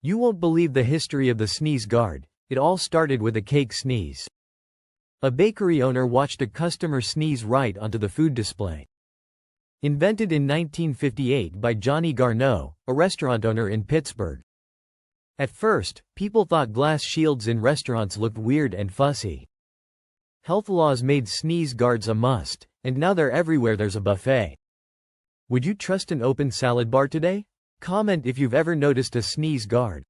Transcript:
You won't believe the history of the sneeze guard. It all started with a cake sneeze. A bakery owner watched a customer sneeze right onto the food display. Invented in 1958 by Johnny Garneau, a restaurant owner in Pittsburgh. At first, people thought glass shields in restaurants looked weird and fussy. Health laws made sneeze guards a must, and now they're everywhere there's a buffet. Would you trust an open salad bar today? Comment if you've ever noticed a sneeze guard.